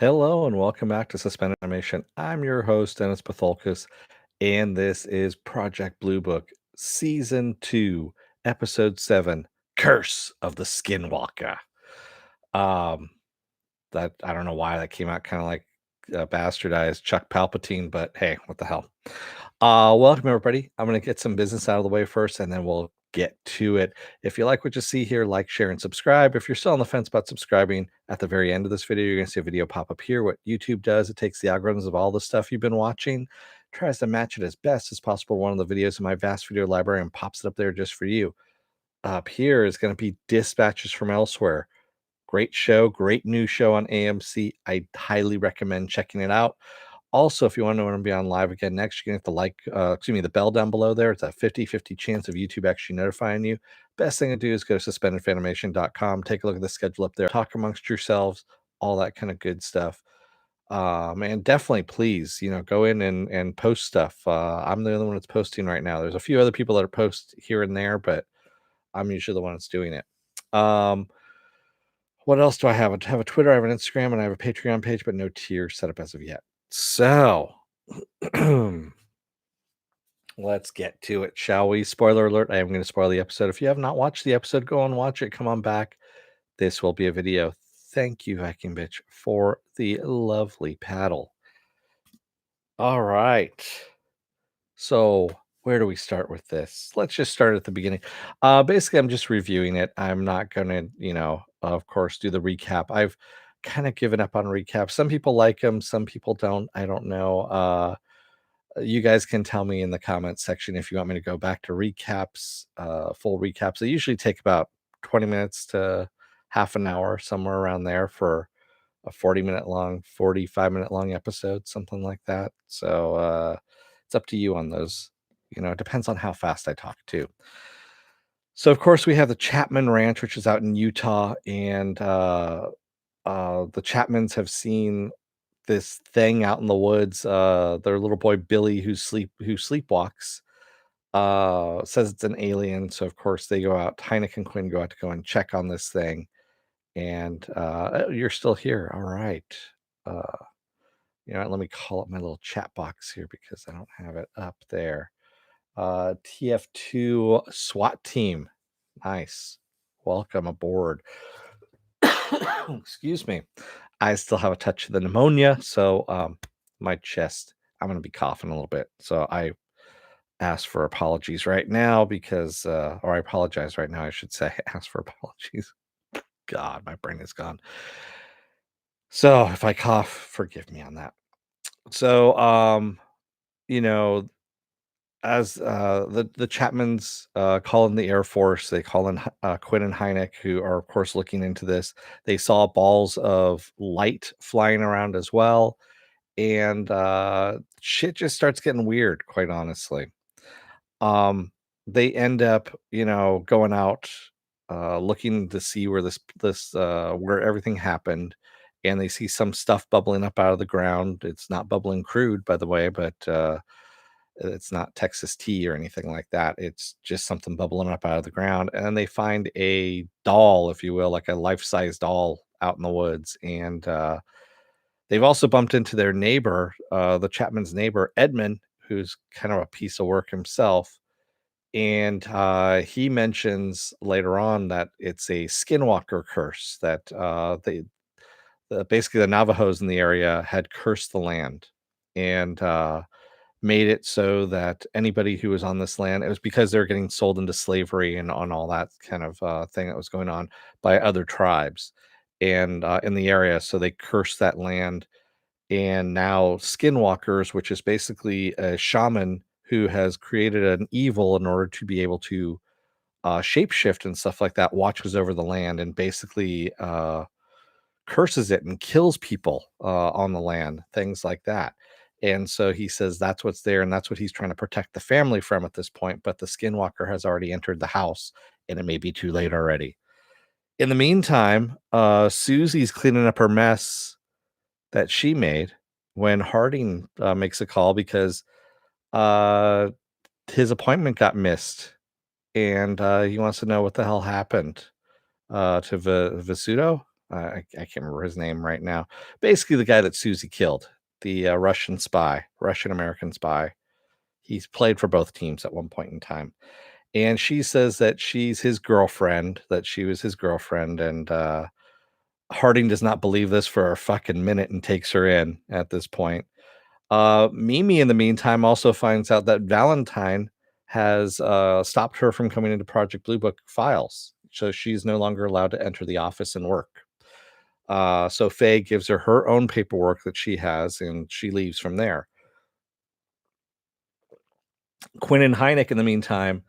Hello and welcome back to Suspended Animation. I'm your host, Dennis Bithoulkas, and this is Project Blue Book, Season 2, Episode 7, Curse of the Skinwalker. Um, that I don't know why that came out kind of like bastardized Chuck Palpatine, but hey, what the hell? Welcome everybody. I'm gonna get some business out of the way first, and then we'll get to it. If you like what you see here, like, share, and subscribe. If you're still on the fence about subscribing, at the very end of this video, you're gonna see a video pop up here. What YouTube does, it takes the algorithms of all the stuff you've been watching, tries to match it as best as possible to one of the videos in my vast video library, and pops it up there just for you. Up here is going to be Dispatches from Elsewhere. Great show, great new show on AMC. I highly recommend checking it out. Also, if you want to know when I'm be on live again next, you're gonna have to the bell down below there. It's a 50-50 chance of YouTube actually notifying you. Best thing to do is go to suspendedfanimation.com, take a look at the schedule up there, talk amongst yourselves, all that kind of good stuff. And definitely please, go in and post stuff. I'm the only one that's posting right now. There's a few other people that are post here and there, but I'm usually the one that's doing it. What else do I have? I have a Twitter, I have an Instagram, and I have a Patreon page, but no tiers set up as of yet. So let's get to it, shall we? Spoiler alert, I am going to spoil the episode. If you have not watched the episode, go and watch it. Come on back. This will be a video. Thank you, Viking Bitch, for the lovely paddle. All right. So where do we start with this? Let's just start at the beginning. Basically, I'm just reviewing it. I'm not going to, of course, do the recap. I've kind of given up on recaps. Some people like them, some people don't. I don't know. You guys can tell me in the comments section if you want me to go back to recaps, full recaps. They usually take about 20 minutes to half an hour, somewhere around there for a 40-minute long, 45-minute long episode, something like that. So it's up to you on those. It depends on how fast I talk too. So of course we have the Chapman Ranch, which is out in Utah, and the Chapmans have seen this thing out in the woods. Their little boy Billy, who sleepwalks, says it's an alien. So of course they go out. Hynek and Quinn go out to go and check on this thing. And you're still here. All right. Let me call up my little chat box here because I don't have it up there. TF2 SWAT team. Nice. Welcome aboard. Excuse me. I still have a touch of the pneumonia, so my chest, I'm going to be coughing a little bit. So I ask for apologies right now because, or I apologize right now, I should say. Ask for apologies. God, my brain is gone. So if I cough, forgive me on that. So, you know, as the Chapmans call in the Air Force, they call in Quinn and Hynek, who are of course looking into this. They saw balls of light flying around as well, and shit just starts getting weird, quite honestly. They end up, going out looking to see where this where everything happened, and they see some stuff bubbling up out of the ground. It's not bubbling crude, by the way, but it's not Texas tea or anything like that. It's just something bubbling up out of the ground. And then they find a doll, if you will, like a life-size doll out in the woods. And they've also bumped into their neighbor, the Chapman's neighbor, Edmund, who's kind of a piece of work himself. And he mentions later on that it's a Skinwalker curse, that basically the Navajos in the area had cursed the land. And made it so that anybody who was on this land, it was because they're getting sold into slavery and on all that kind of thing that was going on by other tribes and in the area. So they cursed that land. And now Skinwalkers, which is basically a shaman who has created an evil in order to be able to shapeshift and stuff like that, watches over the land and basically curses it and kills people on the land, things like that. And so he says that's what's there, and that's what he's trying to protect the family from at this point. But the Skinwalker has already entered the house, and it may be too late already. In the meantime, Susie's cleaning up her mess that she made when Harding makes a call because uh, his appointment got missed, and he wants to know what the hell happened to Visuto. I can't remember his name right now. Basically, the guy that Susie killed, the Russian spy, Russian American spy. He's played for both teams at one point in time. And she says that she's his girlfriend, that she was his girlfriend. And Harding does not believe this for a fucking minute and takes her in at this point. Mimi, in the meantime, also finds out that Valentine has stopped her from coming into Project Blue Book files. So she's no longer allowed to enter the office and work. So Faye gives her own paperwork that she has, and she leaves from there. Quinn and Hynek, in the meantime,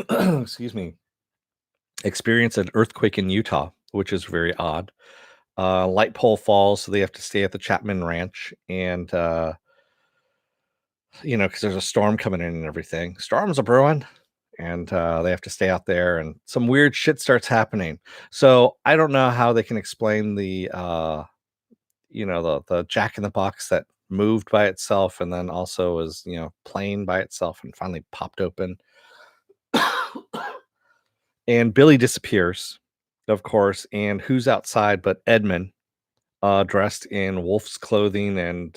excuse me, experience an earthquake in Utah, which is very odd. Light pole falls, so they have to stay at the Chapman Ranch, and because there's a storm coming in and everything. Storms are brewing, and they have to stay out there, and some weird shit starts happening. So I don't know how they can explain the the Jack in the Box that moved by itself and then also was playing by itself and finally popped open. And Billy disappears, of course, and who's outside but Edmund, dressed in wolf's clothing, and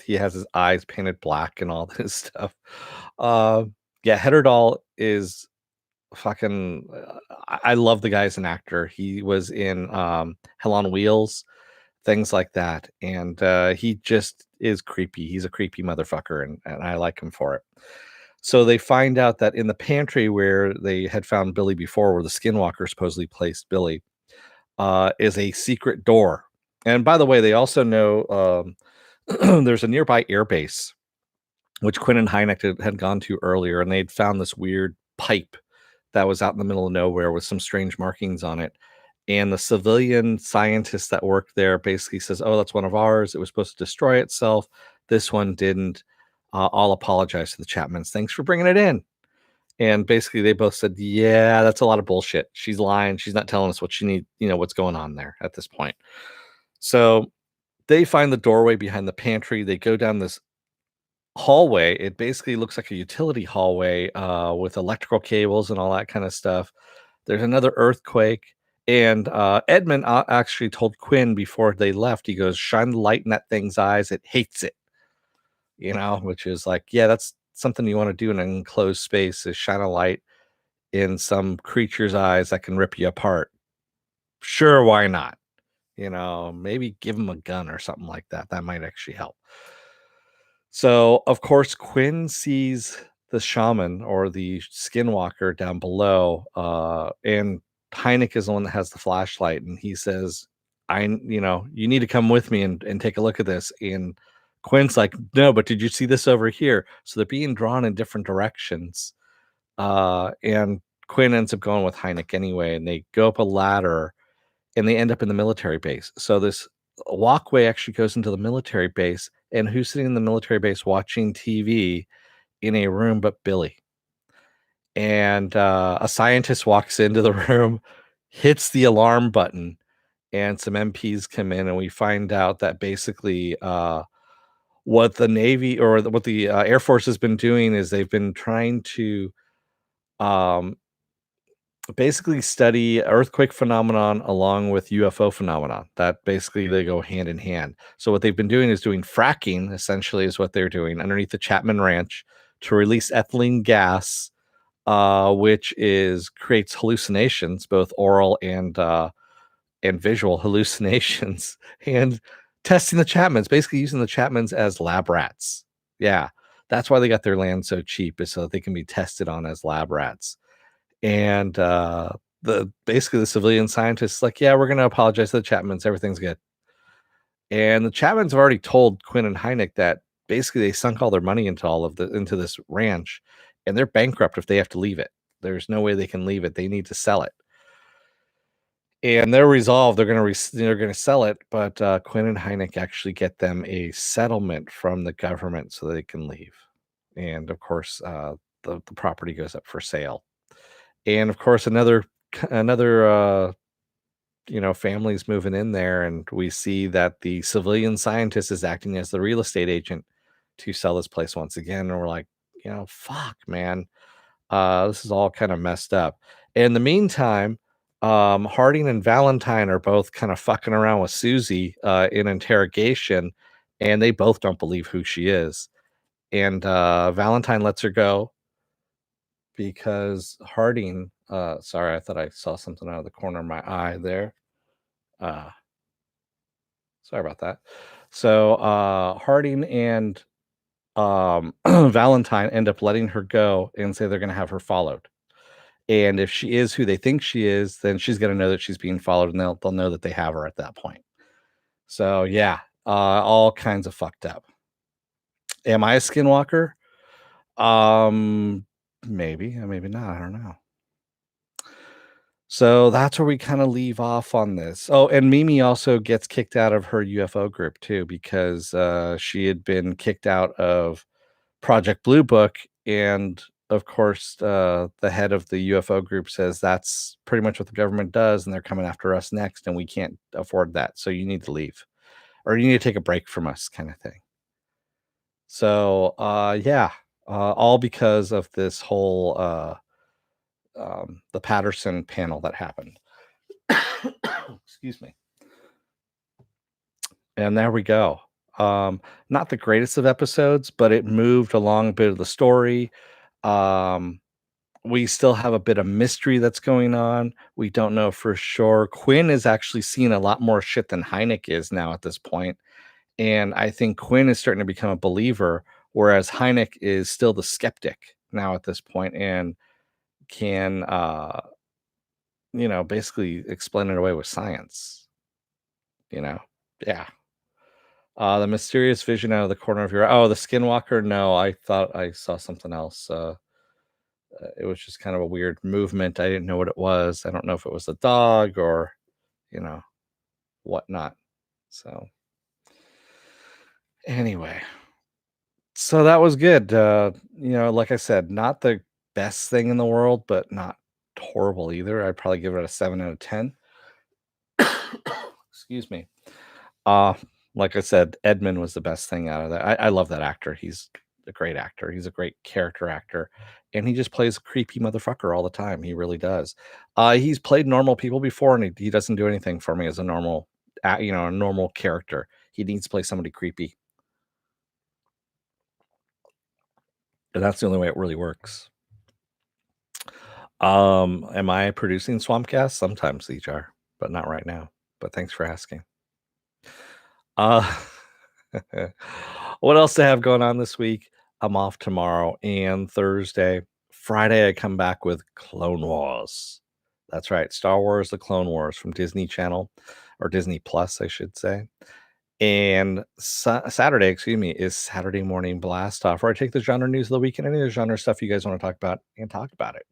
he has his eyes painted black and all this stuff. Yeah, Hedderdahl is fucking. I love the guy as an actor. He was in Hell on Wheels, things like that, and he just is creepy. He's a creepy motherfucker, and I like him for it. So they find out that in the pantry where they had found Billy before, where the Skinwalker supposedly placed Billy, is a secret door. And by the way, they also know there's a nearby airbase, which Quinn and Hynek had gone to earlier, and they'd found this weird pipe that was out in the middle of nowhere with some strange markings on it. And the civilian scientist that worked there basically says, "Oh, that's one of ours. It was supposed to destroy itself. This one didn't. I'll apologize to the Chapmans. Thanks for bringing it in." And basically, they both said, "Yeah, that's a lot of bullshit. She's lying. She's not telling us what she needs. What's going on there at this point." So they find the doorway behind the pantry. They go down this hallway. It basically looks like a utility hallway with electrical cables and all that kind of stuff. There's another earthquake. And Edmund actually told Quinn before they left, he goes, "Shine the light in that thing's eyes. It hates it." Which is like, yeah, that's something you want to do in an enclosed space, is shine a light in some creature's eyes that can rip you apart. Sure, why not? Maybe give him a gun or something like that. That might actually help. So, of course, Quinn sees the shaman or the skinwalker down below, and Hynek is the one that has the flashlight, and he says, you need to come with me and take a look at this. And Quinn's like, "No, but did you see this over here?" So they're being drawn in different directions. And Quinn ends up going with Hynek anyway, and they go up a ladder and they end up in the military base. So this walkway actually goes into the military base, and who's sitting in the military base watching TV in a room but Billy? And a scientist walks into the room, hits the alarm button, and some MPs come in, and we find out that basically what the Navy or what the Air Force has been doing is they've been trying to um, basically study earthquake phenomenon along with UFO phenomenon. That basically they go hand in hand. So what they've been doing is doing fracking, essentially, is what they're doing underneath the Chapman Ranch to release ethylene gas, which creates hallucinations, both oral and visual hallucinations, and testing the Chapmans, basically using the Chapmans as lab rats. Yeah, that's why they got their land so cheap, is so that they can be tested on as lab rats. And basically the civilian scientists like, "Yeah, we're going to apologize to the Chapmans. Everything's good." And the Chapmans have already told Quinn and Hynek that basically they sunk all their money into this ranch, and they're bankrupt if they have to leave it. There's no way they can leave it. They need to sell it. And they're resolved. They're gonna sell it, but Quinn and Hynek actually get them a settlement from the government so they can leave. And of course, the property goes up for sale. And of course, another family's moving in there, and we see that the civilian scientist is acting as the real estate agent to sell this place once again. And we're like, fuck, man, this is all kind of messed up. In the meantime, Harding and Valentine are both kind of fucking around with Susie in interrogation, and they both don't believe who she is. And Valentine lets her go because Harding, sorry, I thought I saw something out of the corner of my eye there. Uh, sorry about that. So Harding and Valentine end up letting her go and say they're going to have her followed. And if she is who they think she is, then she's going to know that she's being followed, and they'll know that they have her at that point. So yeah, all kinds of fucked up. Am I a skinwalker? Um, maybe, maybe not. I don't know. So that's where we kind of leave off on this. Oh, and Mimi also gets kicked out of her UFO group too because she had been kicked out of Project Blue Book, and of course, the head of the UFO group says that's pretty much what the government does, and they're coming after us next, and we can't afford that. So you need to leave, or you need to take a break from us, kind of thing. So, yeah, all because of this whole the Patterson panel that happened. Excuse me. And there we go. Not the greatest of episodes, but it moved along a bit of the story. Um, we still have a bit of mystery that's going on. We don't know for sure. Quinn is actually seeing a lot more shit than Hynek is now at this point. And I think Quinn is starting to become a believer, whereas Hynek is still the skeptic now at this point and can, basically explain it away with science, you know? Yeah. The mysterious vision out of the corner of your eye. Oh, the Skinwalker? No, I thought I saw something else. It was just kind of a weird movement. I didn't know what it was. I don't know if it was a dog or, you know, whatnot. So, anyway, so that was good. Like I said, not the best thing in the world, but not horrible either. I'd probably give it a 7 out of 10. Excuse me. Uh, like I said, Edmund was the best thing out of that. I love that actor. He's a great actor. He's a great character actor, and he just plays a creepy motherfucker all the time. He really does. He's played normal people before, and he doesn't do anything for me as a normal, a normal character. He needs to play somebody creepy, and that's the only way it really works. Am I producing Swampcast? Sometimes, HR, but not right now. But thanks for asking. Uh, what else to have going on this week? I'm off tomorrow and Thursday. Friday, I come back with Clone Wars. That's right, Star Wars: The Clone Wars from Disney Channel, or Disney Plus, I should say. And Saturday, excuse me, is Saturday Morning Blast Off, where I take the genre news of the week and any other genre stuff you guys want to talk about and talk about it.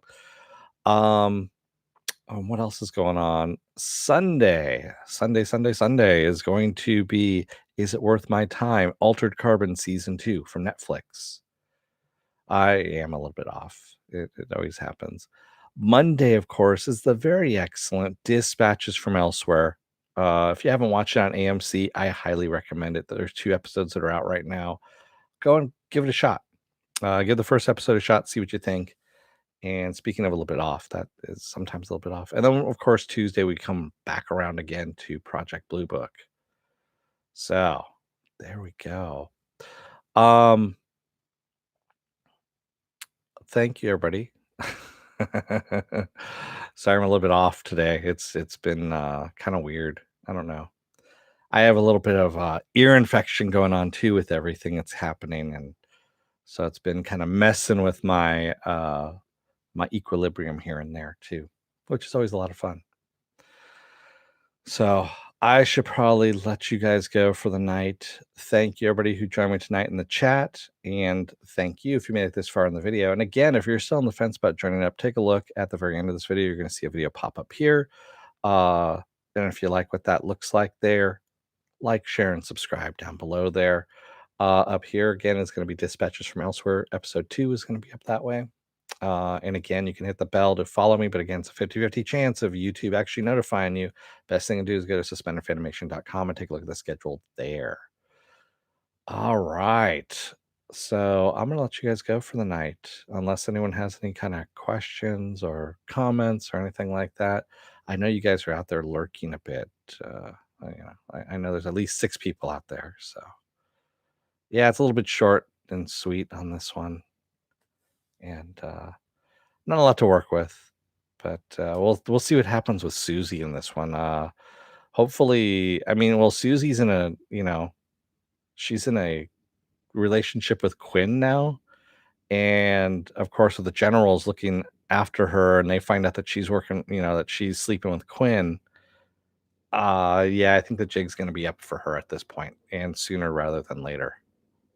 What else is going on? Sunday is going to be Is It Worth My Time? Altered Carbon Season 2 from Netflix. I am a little bit off. It always happens. Monday, of course, is the very excellent Dispatches from Elsewhere. If you haven't watched it on AMC, I highly recommend it. There's 2 episodes that are out right now. Go and give it a shot. Give the first episode a shot, see what you think. And speaking of a little bit off, that is sometimes a little bit off. And then, of course, Tuesday we come back around again to Project Blue Book. So there we go. Um, thank you, everybody. Sorry, I'm a little bit off today. It's been kind of weird. I don't know. I have a little bit of ear infection going on too with everything that's happening, and so it's been kind of messing with my equilibrium here and there too, which is always a lot of fun. So I should probably let you guys go for the night. Thank you, everybody who joined me tonight in the chat. And thank you if you made it this far in the video. And again, if you're still on the fence about joining up, take a look at the very end of this video. You're going to see a video pop up here. And if you like what that looks like there, like, share, and subscribe down below there. Up here, again, is going to be Dispatches from Elsewhere. Episode 2 is going to be up that way. And again, you can hit the bell to follow me, but again, it's a 50-50 chance of YouTube actually notifying you. Best thing to do is go to suspenderfanimation.com and take a look at the schedule there. All right. So I'm going to let you guys go for the night, unless anyone has any kind of questions or comments or anything like that. I know you guys are out there lurking a bit. I know there's at least 6 people out there. So yeah, it's a little bit short and sweet on this one, and not a lot to work with. But we'll see what happens with Susie in this one. Hopefully, I mean, well, Susie's in a she's in a relationship with Quinn now, and of course, with the generals looking after her, and they find out that she's working, that she's sleeping with Quinn. Yeah, I think the jig's going to be up for her at this point, and sooner rather than later.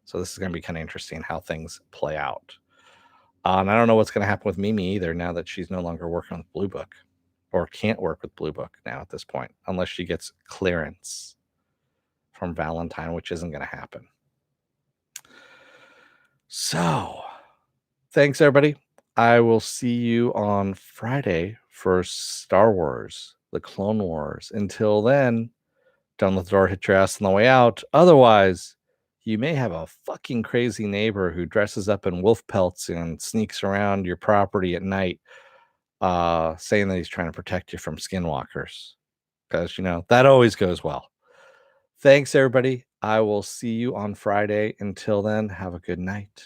So this is going to be kind of interesting how things play out. And I don't know what's going to happen with Mimi either now that she's no longer working with Blue Book, or can't work with Blue Book now at this point, unless she gets clearance from Valentine, which isn't going to happen. So thanks, everybody. I will see you on Friday for Star Wars, The Clone Wars. Until then, don't let the door hit your ass on the way out. Otherwise, you may have a fucking crazy neighbor who dresses up in wolf pelts and sneaks around your property at night, saying that he's trying to protect you from skinwalkers. Because, that always goes well. Thanks, everybody. I will see you on Friday. Until then, have a good night.